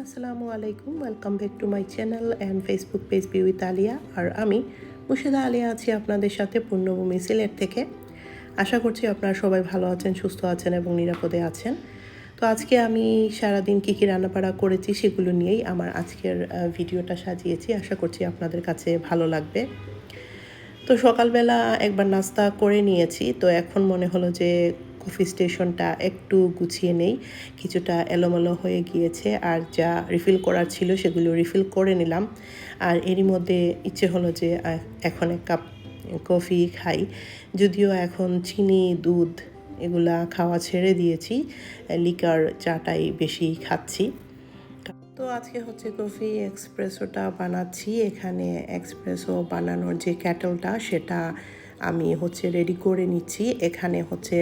আসসালামু আলাইকুম। Welcome back to my channel and Facebook page be with Alia. আর আমি মুর্শিদা আলিয়া আছি আপনাদের সাথে পূর্ণভূমি সিলেট থেকে। আশা করছি আপনারা সবাই ভালো আছেন, সুস্থ আছেন এবং নিরাপদে আছেন। তো আজকে আমি সারাদিন কী কী রান্নাবাড়া করেছি সেগুলো নিয়েই আমার আজকের ভিডিওটা সাজিয়েছি। আশা করছি আপনাদের কাছে ভালো লাগবে। তো সকালবেলা একবার নাস্তা করে নিয়েছি, তো এখন মনে হলো যে কফি স্টেশনটা একটু গুছিয়ে নেই, কিছুটা এলোমেলো হয়ে গিয়েছে, আর যা রিফিল করার ছিল সেগুলো রিফিল করে নিলাম। আর এরই মধ্যে ইচ্ছে হলো যে এখন এক কাপ কফি খাই, যদিও এখন চিনি দুধ এগুলা খাওয়া ছেড়ে দিয়েছি, লিকার চাটাই বেশি খাচ্ছি। তো আজকে হচ্ছে কফি এক্সপ্রেসোটা বানাচ্ছি। এখানে এক্সপ্রেসো বানানোর যে ক্যাটলটা সেটা আমি হচ্ছে রেডি করে নিচ্ছি। এখানে হচ্ছে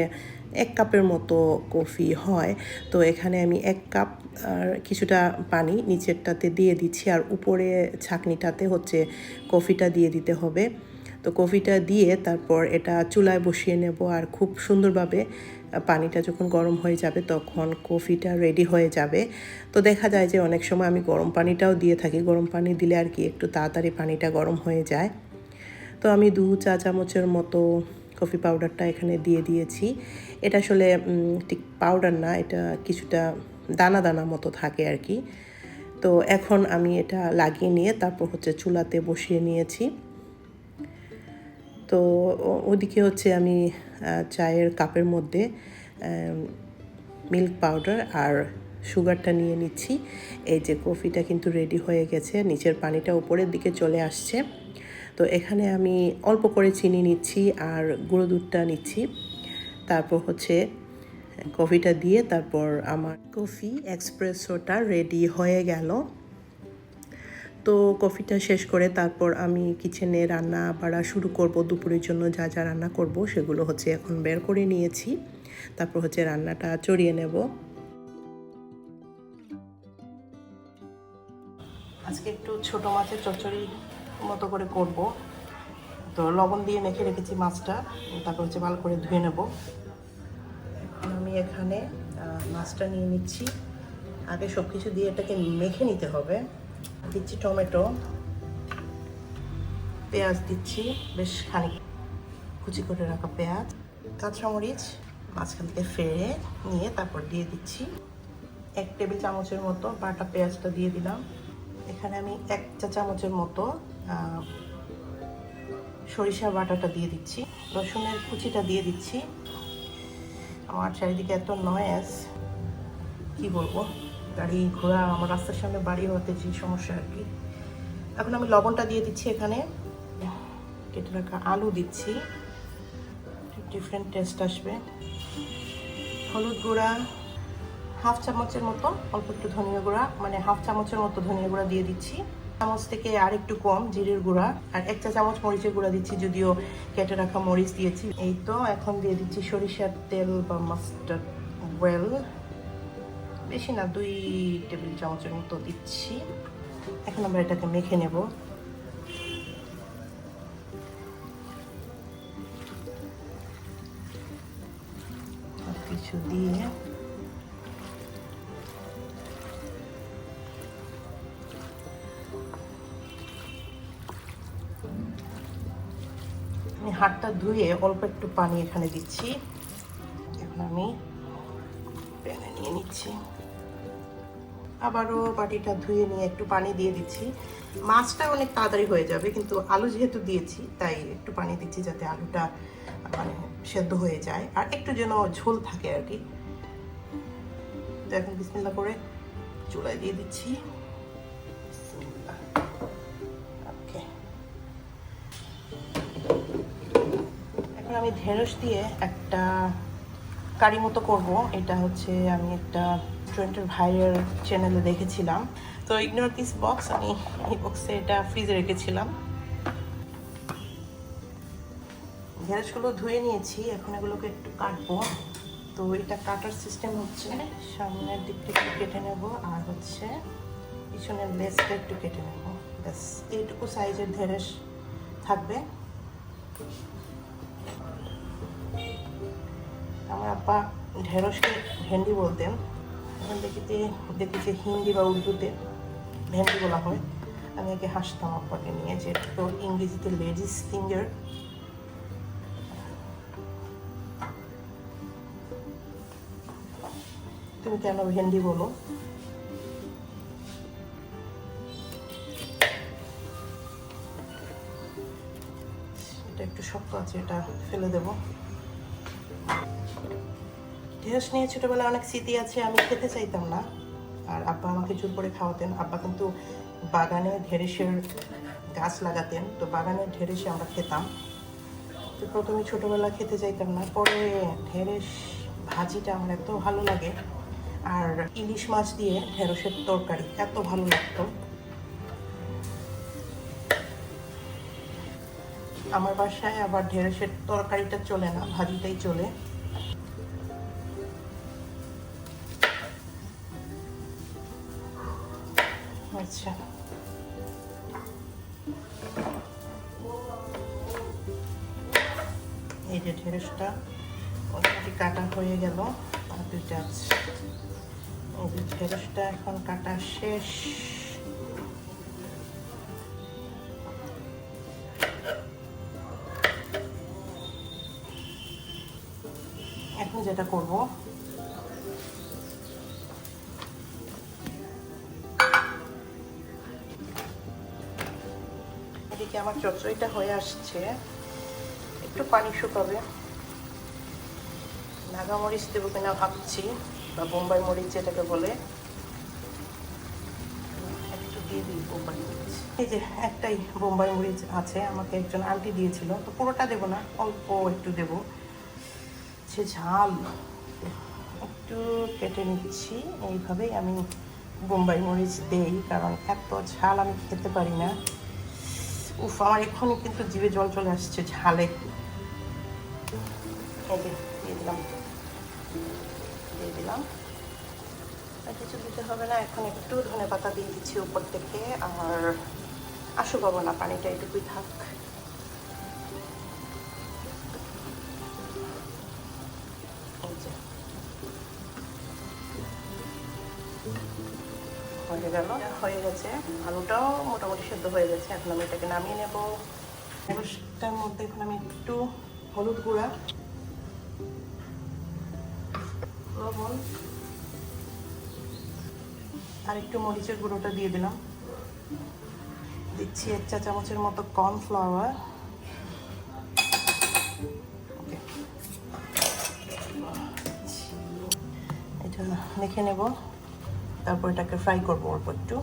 1 কাপের মতো কফি হয়, তো এখানে আমি 1 কাপ আর কিছুটা পানি নিচেরটাতে দিয়ে দিচ্ছি, আর উপরে ছাঁকনিটাতে হচ্ছে কফিটা দিয়ে দিতে হবে। তো কফিটা দিয়ে তারপর এটা চুলায় বসিয়ে নেব, আর খুব সুন্দরভাবে পানিটা যখন গরম হয়ে যাবে তখন কফিটা রেডি হয়ে যাবে। তো দেখা যায় যে অনেক সময় আমি গরম পানিটাও দিয়ে থাকি, গরম পানি দিলে আর কি একটু তাড়াতাড়ি পানিটা গরম হয়ে যায়। তো আমি 2 চা চামচের মতো কফি পাউডারটা এখানে দিয়ে দিয়েছি। এটা আসলে ঠিক পাউডার না, এটা কিছুটা দানা দানা মতো থাকে আর কি। তো এখন আমি এটা লাগিয়ে নিয়ে তারপর হচ্ছে চুলাতে বসিয়ে নিয়েছি। তো ওদিকে হচ্ছে আমি চায়ের কাপের মধ্যে মিল্ক পাউডার আর সুগারটা নিয়ে নিচ্ছি। এই যে কফিটা কিন্তু রেডি হয়ে গেছে, নিচের পানিটা উপরের দিকে চলে আসছে। তো এখানে আমি অল্প করে চিনি নিচ্ছি আর গুঁড়ো দুধটা নিচ্ছি। তারপর হচ্ছে কফিটা দিয়ে তারপর আমার কফি এক্সপ্রেসোটা রেডি হয়ে গেল। তো কফিটা শেষ করে তারপর আমি কিচেনে রান্না বাড়া শুরু করব। দুপুরের জন্য যা যা রান্না করব সেগুলো হচ্ছে এখন বের করে নিয়েছি। তারপর হচ্ছে রান্নাটা চড়িয়ে নেব। আজকে একটু ছোট মাছের চচ্চড়ি মতো করে করব। তো লবণ দিয়ে মেখে রেখেছি মাছটা, তারপর হচ্ছে ভালো করে ধুয়ে নেব। আমি এখানে মাছটা নিয়ে নিচ্ছি। আগে সব কিছু দিয়ে এটাকে মেখে নিতে হবে। দিচ্ছি টমেটো, পেঁয়াজ দিচ্ছি বেশ খানিক কুচি করে রাখা পেঁয়াজ, কাঁচামরিচ মাঝখান থেকে ফেড়ে নিয়ে তারপর দিয়ে দিচ্ছি 1 টেবিল চামচের মতো বাটা পেঁয়াজটা দিয়ে দিলাম। এখানে আমি 1 চা চামচের মতো সরিষা বাটাটা দিয়ে দিচ্ছি, রসুনের কুচিটা দিয়ে দিচ্ছি। আমার চারিদিকে এত নয়েজ, কি বলবো, গাড়ি ঘোড়া আমার রাস্তার সামনে বাড়ি হতে যে সমস্যা আর কি। এখন আমি লবণটা দিয়ে দিচ্ছি, এখানে কেটে রাখা আলু দিচ্ছি, ডিফারেন্ট টেস্ট আসবে। হলুদ গুঁড়া 1/2 চামচের মতো, অল্প একটু ধনিয়া গুঁড়া, মানে 1/2 চামচের মতো ধনিয়া গুঁড়া দিয়ে দিচ্ছি। চামচ থেকে আর একটু কম জিরের গুঁড়া, আর 1 চা চামচ মরিচের গুঁড়া দিচ্ছি, যদিও কেটে রাখা মরিচ দিয়েছি। এই তো এখন দিয়ে দিচ্ছি সরিষার তেল বা মাস্টার্ড অয়েল, বেশি না 2 টেবিল চামচের মতো দিচ্ছি। এখন আমরা এটাকে মেখে নেব। কিছু দিয়ে আমি হাতটা ধুয়ে অল্প একটু পানি এখানে দিচ্ছি। এখন আমি প্যানে নিয়ে নিচ্ছি, আবারও বাটিটা ধুয়ে নিয়ে একটু পানি দিয়ে দিচ্ছি। মাছটা অনেক তাড়াতাড়ি হয়ে যাবে, কিন্তু আলু যেহেতু দিয়েছি তাই একটু পানি দিচ্ছি যাতে আলুটা মানে সেদ্ধ হয়ে যায় আর একটু যেন ঝোল থাকে আর কি। তো এখন বিসমিল্লাহ করে চুলায় দিয়ে দিচ্ছি। ওকে, এখন আমি ঢেঁড়স দিয়ে একটা কারি মতো করব। এটা হচ্ছে আমি একটা রেস্টুরেন্টের ভাইয়ের চ্যানেলে দেখেছিলাম, তো ইগনোর দিস বক্স, আমি এই বক্সে এটা ফ্রিজে রেখেছিলাম। ঢেঁড়সগুলো ধুয়ে নিয়েছি, এখন এগুলোকে একটু কাটবো। তো এটা কাটার সিস্টেম হচ্ছে সামনের দিকটা একটু কেটে নেব, আর হচ্ছে পিছনের লেজটা একটু কেটে নেব। ব্যাস এইটুকু সাইজের ঢেঁড়স থাকবে। আমার আব্বা ঢেঁড়সকে ভেন্ডি বলতেন, এখন দেখি যে হিন্দি বা উর্দুতে ভেন্ডি বলা হয়। আমি আগে হাসতাম আব্বাকে নিয়ে যে তো ইংরেজিতে লেডিস ফিঙ্গার। তুমি কেন ভেন্ডি বলো? এটা একটু শক্ত আছে, এটা ফেলে দেব। ঢেঁড়স নিয়ে ছোটবেলায় অনেক স্মৃতি আছে। আমি খেতে চাইতাম না, আর আব্বা আমাকে জোর করে খাওয়াতেন। আব্বা কিন্তু বাগানে ঢেঁড়সের গাছ লাগাতেন, তো বাগানের ঢেঁড়সে আমরা খেতাম। তো প্রথমে ছোটবেলা খেতে চাইতাম না, পরে ঢেঁড়স ভাজিটা আমার এত ভালো লাগে, আর ইলিশ মাছ দিয়ে ঢেঁড়সের তরকারি এত ভালো লাগতো। আমার বাসায় আবার ঢেঁড়সের তরকারিটা চলে না, ভাজিটাই চলে। আচ্ছা, এই যে ঢেঁড়সটা মোটামুটি কাটা হয়ে গেল, আর দুইটা আছে। এই যে ঢেঁড়সটা এখন কাটা শেষ। এখন যেটা করব, এদিকে আমার চচ্চড়িটা হয়ে আসছে, একটু পানি শুকাবে। নাগা মরিচ দেবো কিনা ভাবছি, বা বোম্বাই মরিচ যেটাকে বলে, একটু দিয়ে দিই বোম্বাই মরিচ। এই যে একটাই বোম্বাই মরিচ আছে, আমাকে একজন আন্টি দিয়েছিল, তো পুরোটা দেবো না, অল্প একটু দেবো। সে ঝাল একটু কেটে নিচ্ছি। এইভাবেই আমি বোম্বাই মরিচ দেই, কারণ এত ঝাল আমি খেতে পারি না। উফ, আমার এক্ষুনি কিন্তু জিভে জল চলে আসছে ঝালে। দিয়ে দিলাম। আর কিছু দিতে হবে না, এখন একটু ধনেপাতা দিয়ে দিচ্ছি উপর থেকে। আর আশু পাবো না, পানিটা এটুকুই থাক। হয়ে গেছে, আলুটাও মোটামুটি সেদ্ধ হয়ে গেছে। এখন আমি এটাকে নামিয়ে নেব। ঢেঁড়সটার মধ্যে এখন আমি একটু হলুদ গুঁড়া, লবণ আর একটু মরিচের গুঁড়োটা দিয়ে দিলাম। দিচ্ছি 1 চা চামচের মতো কর্নফ্লাওয়ার। এটা মেখে নেব, তারপর এটাকে ফ্রাই করবো অল্প একটু।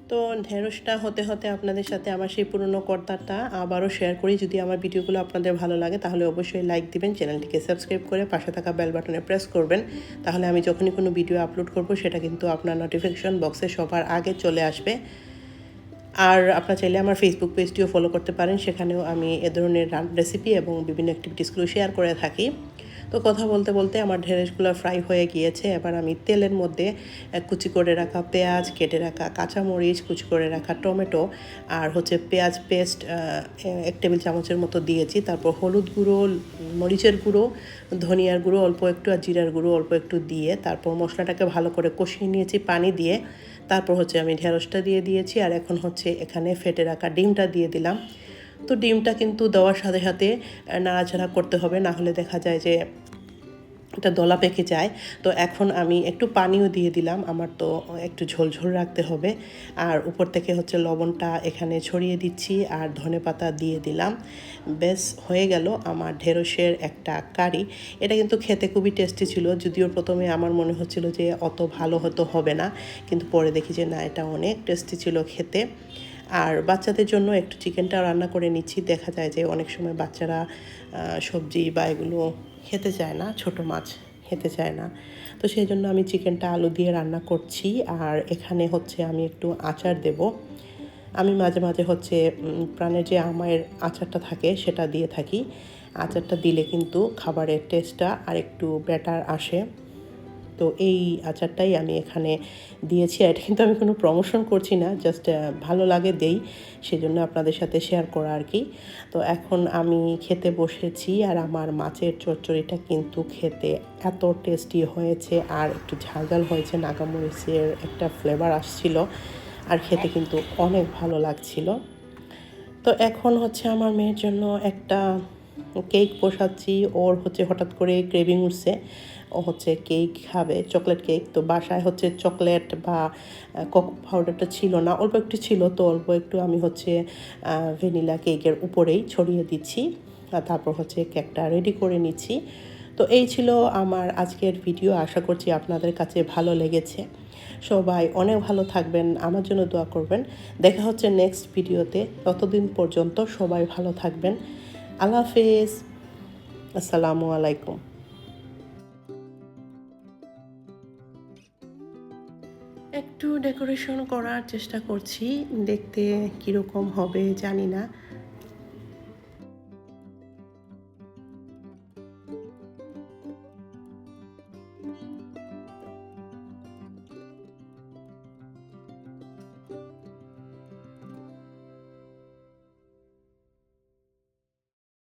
তো ঢেঁড়সটা হতে হতে আপনাদের সাথে আমার সেই পুরনো কর্তাটা আবারও শেয়ার করি। যদি আমার ভিডিওগুলো আপনাদের ভালো লাগে তাহলে অবশ্যই লাইক দিবেন, চ্যানেলটিকে সাবস্ক্রাইব করে পাশে থাকা বেল বাটনে প্রেস করবেন। তাহলে আমি যখনই কোনো ভিডিও আপলোড করব সেটা কিন্তু আপনার নোটিফিকেশন বক্সে সবার আগে চলে আসবে। আর আপনারা চাইলে আমার ফেসবুক পেজটিও ফলো করতে পারেন, সেখানেও আমি এ ধরনের রেসিপি এবং বিভিন্ন অ্যাক্টিভিটিসগুলো শেয়ার করে থাকি। তো কথা বলতে বলতে আমার ঢেঁড়সগুলো ফ্রাই হয়ে গিয়েছে। এবার আমি তেলের মধ্যে কুচি করে রাখা পেঁয়াজ, কেটে রাখা কাঁচামরিচ, কুচি করে রাখা টমেটো আর পেঁয়াজ পেস্ট 1 টেবিল চামচের মতো দিয়েছি। তারপর হলুদ গুঁড়ো, মরিচের গুঁড়ো, ধনিয়ার গুঁড়ো অল্প একটু আর জিরার গুঁড়ো অল্প একটু দিয়ে তারপর মশলাটাকে ভালো করে কষিয়ে নিয়েছি পানি দিয়ে। তারপর আমি ঢেঁড়সটা দিয়ে দিয়েছি, আর এখন এখানে ফেটে রাখা ডিমটা দিয়ে দিলাম। তো ডিমটা কিন্তু দেওয়ার সাথে সাথে নাড়াচাড়া করতে হবে, না হলে দেখা যায় যে এটা দলা পেকে যায়। তো এখন আমি একটু পানিও দিয়ে দিলাম, আমার তো একটু ঝোলঝোল রাখতে হবে। আর উপর থেকে লবণটা এখানে ছড়িয়ে দিচ্ছি আর ধনেপাতা দিয়ে দিলাম। বেশ হয়ে গেল আমার ঢেঁড়সের একটা কারি। এটা কিন্তু খেতে খুবই টেস্টি ছিল, যদিও প্রথমে আমার মনে হচ্ছিল যে অত ভালো হতো হবে না, কিন্তু পরে দেখি যে না, এটা অনেক টেস্টি ছিল খেতে। আর বাচ্চাদের জন্য একটু চিকেনটা রান্না করে নিচ্ছি। দেখা যায় যে অনেক সময় বাচ্চারা সবজি বা এগুলো খেতে চায় না, ছোট মাছ খেতে চায় না, তো সেই জন্য আমি চিকেনটা আলু দিয়ে রান্না করছি। আর এখানে আমি একটু আচার দেব। আমি মাঝে মাঝে প্রাণের যে আমের আচারটা থাকে সেটা দিয়ে থাকি। আচারটা দিলে কিন্তু খাবারের টেস্টটা আর একটু বেটার আসে। তো এই আচারটাই আমি এখানে দিয়েছি। এটা কিন্তু আমি কোনো প্রমোশন করছি না, জাস্ট ভালো লাগে দেই, সেজন্য আপনাদের সাথে শেয়ার করা আর কি। তো এখন আমি খেতে বসেছি, আর আমার মাছের চচ্চড়িটা কিন্তু খেতে এত টেস্টি হয়েছে, আর একটু ঝাল হয়েছে, নাগামরিচের একটা ফ্লেভার আসছিল, আর খেতে কিন্তু অনেক ভালো লাগছিল। তো এখন হচ্ছে আমার মেয়ের জন্য একটা কেক বসাচ্ছি। ওর হচ্ছে হঠাৎ করে ক্রেভিং উঠছে, ও হচ্ছে কেক খাবে, চকলেট কেক। তো বাসায় হচ্ছে চকলেট বা কোকো পাউডারটা ছিল না, অল্প একটু ছিল, তো অল্প একটু আমি হচ্ছে ভ্যানিলা কেকের উপরেই ছড়িয়ে দিচ্ছি, আর তারপর হচ্ছে কেকটা রেডি করে নিচ্ছি। তো এই ছিল আমার আজকের ভিডিও। আশা করছি আপনাদের কাছে ভালো লেগেছে। সবাই অনেক ভালো থাকবেন, আমার জন্য দোয়া করবেন। দেখা হচ্ছে নেক্সট ভিডিওতে, ততদিন পর্যন্ত সবাই ভালো থাকবেন। আল্লাহ হাফেজ, আসসালামু আলাইকুম। একটু ডেকোরেশন করার চেষ্টা করছি, দেখতে কীরকম হবে জানি না।